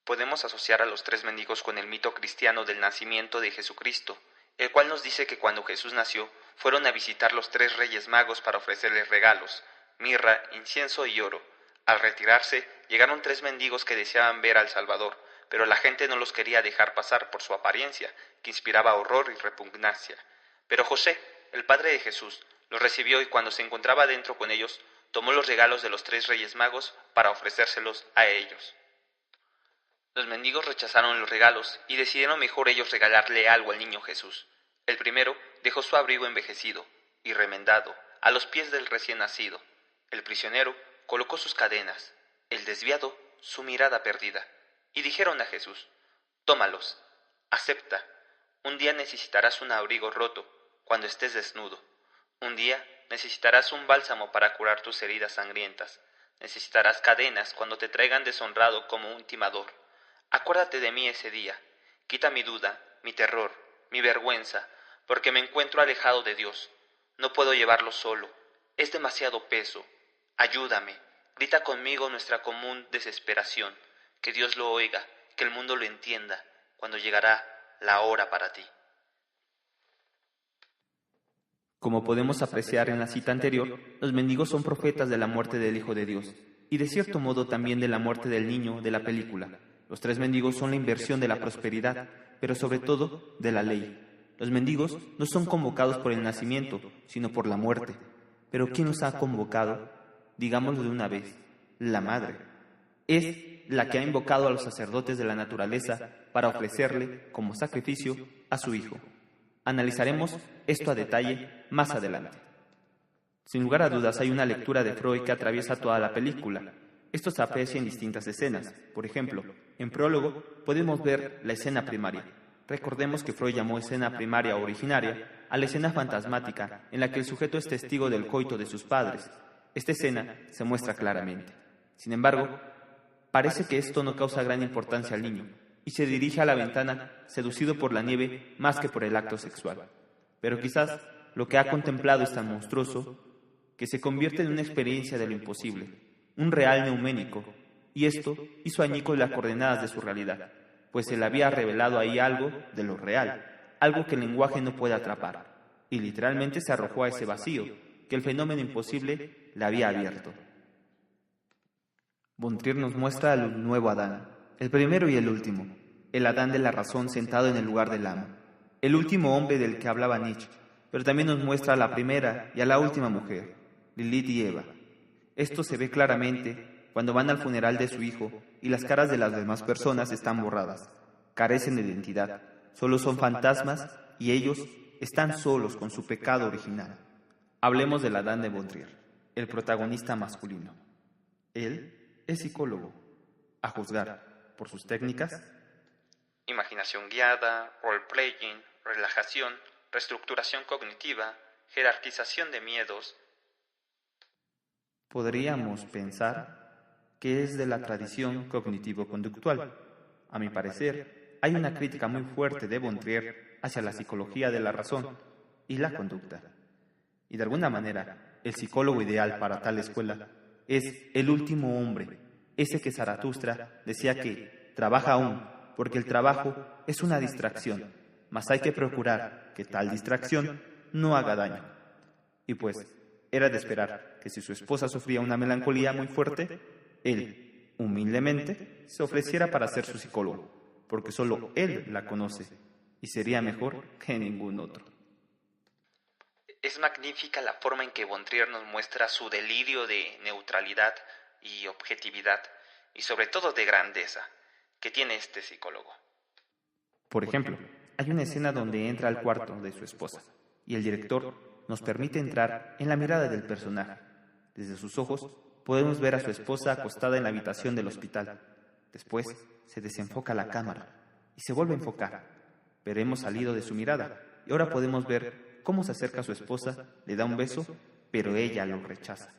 Podemos asociar a los tres mendigos con el mito cristiano del nacimiento de Jesucristo, el cual nos dice que cuando Jesús nació, fueron a visitar los tres reyes magos para ofrecerles regalos, mirra, incienso y oro. Al retirarse, llegaron tres mendigos que deseaban ver al Salvador, pero la gente no los quería dejar pasar por su apariencia, que inspiraba horror y repugnancia. Pero José, el padre de Jesús, los recibió y cuando se encontraba dentro con ellos, tomó los regalos de los tres reyes magos para ofrecérselos a ellos. Los mendigos rechazaron los regalos y decidieron mejor ellos regalarle algo al niño Jesús. El primero dejó su abrigo envejecido y remendado a los pies del recién nacido. El prisionero colocó sus cadenas, el desviado su mirada perdida. Y dijeron a Jesús: tómalos, acepta. Un día necesitarás un abrigo roto cuando estés desnudo. Un día necesitarás un bálsamo para curar tus heridas sangrientas. Necesitarás cadenas cuando te traigan deshonrado como un timador. Acuérdate de mí ese día. Quita mi duda, mi terror, mi vergüenza, porque me encuentro alejado de Dios. No puedo llevarlo solo. Es demasiado peso. Ayúdame. Grita conmigo nuestra común desesperación. Que Dios lo oiga, que el mundo lo entienda, cuando llegará la hora para ti. Como podemos apreciar en la cita anterior, los mendigos son profetas de la muerte del Hijo de Dios, y de cierto modo también de la muerte del niño de la película. Los tres mendigos son la inversión de la prosperidad, pero sobre todo de la ley. Los mendigos no son convocados por el nacimiento, sino por la muerte. Pero ¿quién los ha convocado? Digámoslo de una vez: la madre. Es la que ha invocado a los sacerdotes de la naturaleza para ofrecerle, como sacrificio, a su hijo. Analizaremos esto a detalle más adelante. Sin lugar a dudas, hay una lectura de Freud que atraviesa toda la película. Esto se aprecia en distintas escenas. Por ejemplo, en prólogo podemos ver la escena primaria. Recordemos que Freud llamó escena primaria o originaria a la escena fantasmática en la que el sujeto es testigo del coito de sus padres. Esta escena se muestra claramente. Sin embargo, parece que esto no causa gran importancia al niño, y se dirige a la ventana seducido por la nieve más que por el acto sexual. Pero quizás lo que ha contemplado es tan monstruoso que se convierte en una experiencia de lo imposible, un real neuménico, y esto hizo añicos las coordenadas de su realidad, pues se le había revelado ahí algo de lo real, algo que el lenguaje no puede atrapar, y literalmente se arrojó a ese vacío que el fenómeno imposible le había abierto. Von Trier nos muestra al nuevo Adán, el primero y el último, el Adán de la razón sentado en el lugar del amo, el último hombre del que hablaba Nietzsche, pero también nos muestra a la primera y a la última mujer, Lilith y Eva. Esto se ve claramente cuando van al funeral de su hijo y las caras de las demás personas están borradas, carecen de identidad, solo son fantasmas y ellos están solos con su pecado original. Hablemos del Adán de Von Trier, el protagonista masculino. Él es psicólogo, a juzgar por sus técnicas: imaginación guiada, role-playing, relajación, reestructuración cognitiva, jerarquización de miedos. Podríamos pensar que es de la tradición cognitivo-conductual. A mi parecer, hay una crítica muy fuerte de Von Trier hacia la psicología de la razón y la conducta. Y de alguna manera, el psicólogo ideal para tal escuela es el último hombre, ese que Zaratustra decía que trabaja aún, porque el trabajo es una distracción, mas hay que procurar que tal distracción no haga daño. Y pues, era de esperar que si su esposa sufría una melancolía muy fuerte, él, humildemente, se ofreciera para ser su psicólogo, porque solo él la conoce, y sería mejor que ningún otro. Es magnífica la forma en que Von Trier nos muestra su delirio de neutralidad y objetividad, y sobre todo de grandeza, que tiene este psicólogo. Por ejemplo, hay una escena donde entra al cuarto de su esposa, y el director nos permite entrar en la mirada del personaje. Desde sus ojos podemos ver a su esposa acostada en la habitación del hospital. Después se desenfoca la cámara y se vuelve a enfocar, pero hemos salido de su mirada y ahora podemos ver cómo se acerca a su esposa, le da un beso, pero ella lo rechaza.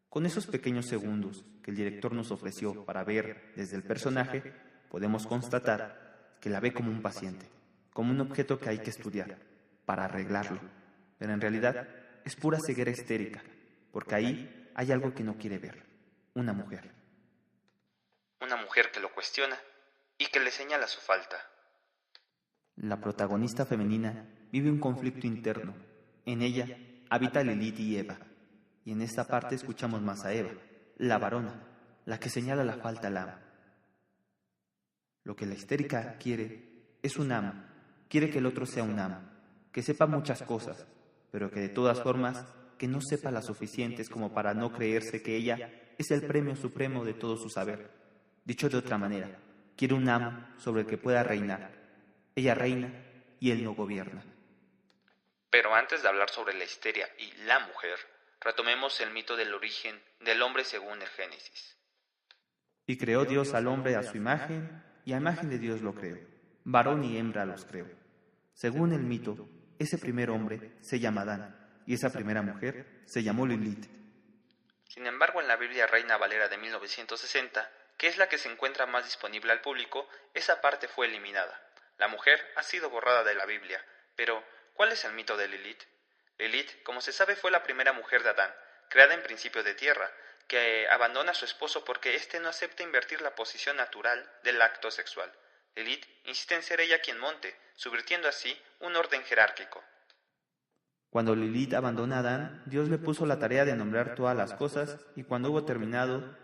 Con esos pequeños segundos que el director nos ofreció para ver desde el personaje, podemos constatar que la ve como un paciente, como un objeto que hay que estudiar, para arreglarlo. Pero en realidad es pura ceguera histérica, porque ahí hay algo que no quiere ver: una mujer. Una mujer que lo cuestiona y que le señala su falta. La protagonista femenina vive un conflicto interno. En ella habita Lilith y Eva. Y en esta parte escuchamos más a Eva, la varona, la que señala la falta al amo. Lo que la histérica quiere es un amo. Quiere que el otro sea un amo, que sepa muchas cosas, pero que de todas formas, que no sepa las suficientes como para no creerse que ella es el premio supremo de todo su saber. Dicho de otra manera, quiere un amo sobre el que pueda reinar. Ella reina y él no gobierna. Pero antes de hablar sobre la histeria y la mujer, retomemos el mito del origen del hombre según el Génesis. Y creó Dios al hombre a su imagen, y a imagen de Dios lo creó. Varón y hembra los creó. Según el mito, ese primer hombre se llama Adán, y esa primera mujer se llamó Lilith. Sin embargo, en la Biblia Reina Valera de 1960, que es la que se encuentra más disponible al público, esa parte fue eliminada. La mujer ha sido borrada de la Biblia, pero ¿cuál es el mito de Lilith? Lilith, como se sabe, fue la primera mujer de Adán, creada en principio de tierra, que abandona a su esposo porque éste no acepta invertir la posición natural del acto sexual. Lilith insiste en ser ella quien monte, subvirtiendo así un orden jerárquico. Cuando Lilith abandona a Adán, Dios le puso la tarea de nombrar todas las cosas, y cuando hubo terminado,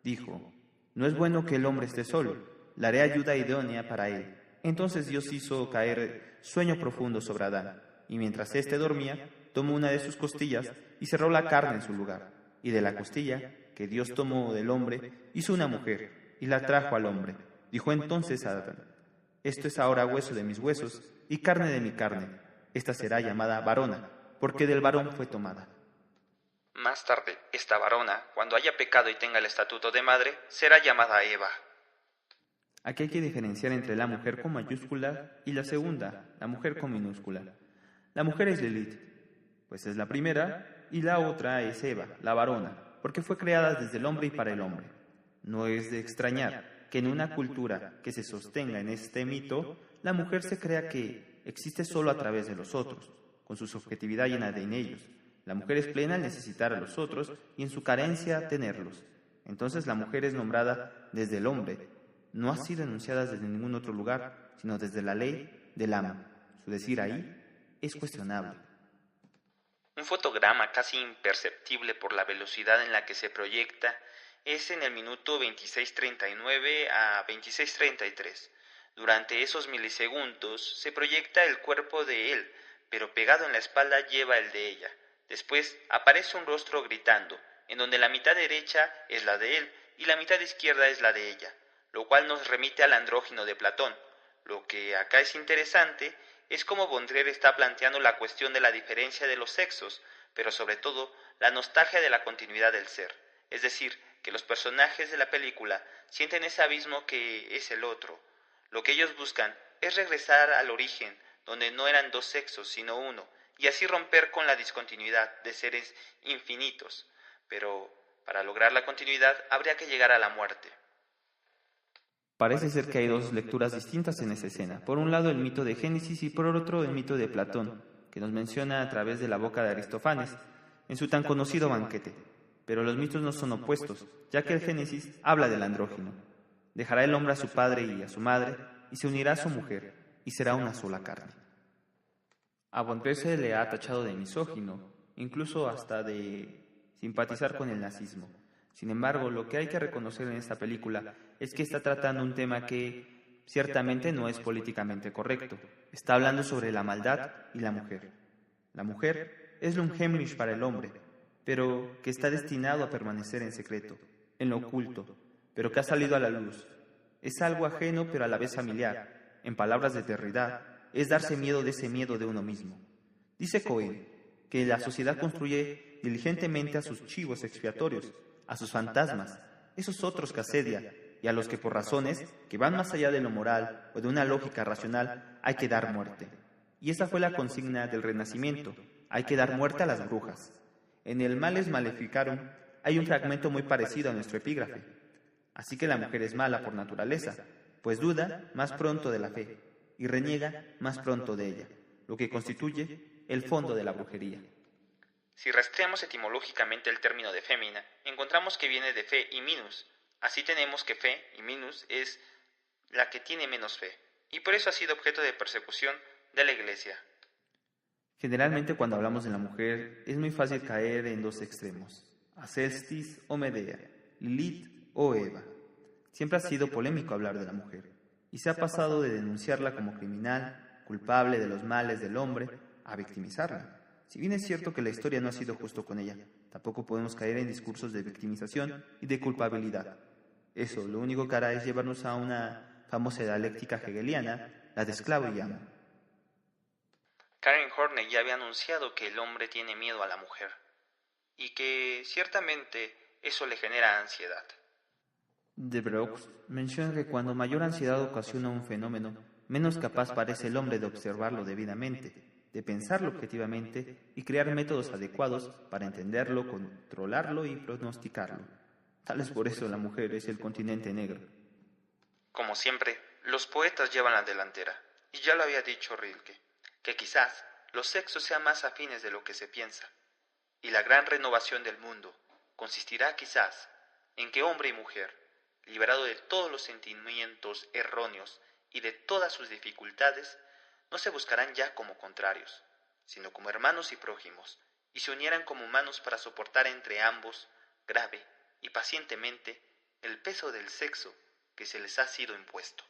dijo: no es bueno que el hombre esté solo, le haré ayuda idónea para él. Entonces Dios hizo caer sueño profundo sobre Adán, y mientras éste dormía, tomó una de sus costillas y cerró la carne en su lugar. Y de la costilla que Dios tomó del hombre, hizo una mujer, y la trajo al hombre. Dijo entonces a Adán: esto es ahora hueso de mis huesos y carne de mi carne. Esta será llamada varona, porque del varón fue tomada. Más tarde, esta varona, cuando haya pecado y tenga el estatuto de madre, será llamada Eva. Aquí hay que diferenciar entre la mujer con mayúscula y la segunda, la mujer con minúscula. La mujer es Lilith, pues es la primera, y la otra es Eva, la varona, porque fue creada desde el hombre y para el hombre. No es de extrañar que en una cultura que se sostenga en este mito, la mujer se crea que existe solo a través de los otros, con su subjetividad llena de en ellos. La mujer es plena al necesitar a los otros y en su carencia tenerlos. Entonces la mujer es nombrada desde el hombre. No ha sido enunciada desde ningún otro lugar, sino desde la ley del amo. Su decir ahí es cuestionable. Un fotograma casi imperceptible por la velocidad en la que se proyecta es en el minuto 26:39 a 26:33. Durante esos milisegundos se proyecta el cuerpo de él, pero pegado en la espalda lleva el de ella. Después aparece un rostro gritando, en donde la mitad derecha es la de él y la mitad izquierda es la de ella, lo cual nos remite al andrógino de Platón. Lo que acá es interesante es cómo Baudelaire está planteando la cuestión de la diferencia de los sexos, pero sobre todo la nostalgia de la continuidad del ser. Es decir, que los personajes de la película sienten ese abismo que es el otro. Lo que ellos buscan es regresar al origen, donde no eran dos sexos, sino uno, y así romper con la discontinuidad de seres infinitos. Pero para lograr la continuidad habría que llegar a la muerte. Parece ser que hay dos lecturas distintas en esa escena. Por un lado el mito de Génesis y por otro el mito de Platón, que nos menciona a través de la boca de Aristófanes, en su tan conocido banquete. Pero los mitos no son opuestos, ya que el Génesis habla del andrógino. Dejará el hombre a su padre y a su madre, y se unirá a su mujer, y será una sola carne. A Baudelaire se le ha tachado de misógino, incluso hasta de simpatizar con el nazismo. Sin embargo, lo que hay que reconocer en esta película es que está tratando un tema que ciertamente no es políticamente correcto. Está hablando sobre la maldad y la mujer. La mujer es un Unheimlich para el hombre, pero que está destinado a permanecer en secreto, en lo oculto, pero que ha salido a la luz. Es algo ajeno pero a la vez familiar. En palabras de Derrida, es darse miedo de ese miedo de uno mismo. Dice Cohen que la sociedad construye diligentemente a sus chivos expiatorios, a sus fantasmas, esos otros que asedia, y a los que por razones que van más allá de lo moral o de una lógica racional hay que dar muerte. Y esa fue la consigna del Renacimiento: hay que dar muerte a las brujas. En el Males Maleficarum hay un fragmento muy parecido a nuestro epígrafe. Así que la mujer es mala por naturaleza, pues duda más pronto de la fe y reniega más pronto de ella, lo que constituye el fondo de la brujería. Si rastreamos etimológicamente el término de fémina, encontramos que viene de fe y minus. Así tenemos que fe y minus es la que tiene menos fe, y por eso ha sido objeto de persecución de la Iglesia. Generalmente cuando hablamos de la mujer es muy fácil caer en dos extremos, Acestis o Medea, Lilith o Eva. Siempre ha sido polémico hablar de la mujer, y se ha pasado de denunciarla como criminal, culpable de los males del hombre, a victimizarla. Si bien es cierto que la historia no ha sido justo con ella, tampoco podemos caer en discursos de victimización y de culpabilidad. Eso lo único que hará es llevarnos a una famosa dialéctica hegeliana, la de esclavo y amo. Karen Horney ya había anunciado que el hombre tiene miedo a la mujer, y que ciertamente eso le genera ansiedad. De Brooks menciona que cuando mayor ansiedad ocasiona un fenómeno, menos capaz parece el hombre de observarlo debidamente, de pensarlo objetivamente y crear métodos adecuados para entenderlo, controlarlo y pronosticarlo. Tal vez por eso la mujer es el continente negro. Como siempre, los poetas llevan la delantera, y ya lo había dicho Rilke, que quizás los sexos sean más afines de lo que se piensa, y la gran renovación del mundo consistirá quizás en que hombre y mujer, liberado de todos los sentimientos erróneos y de todas sus dificultades, no se buscarán ya como contrarios, sino como hermanos y prójimos, y se unieran como humanos para soportar entre ambos, grave y pacientemente, el peso del sexo que se les ha sido impuesto.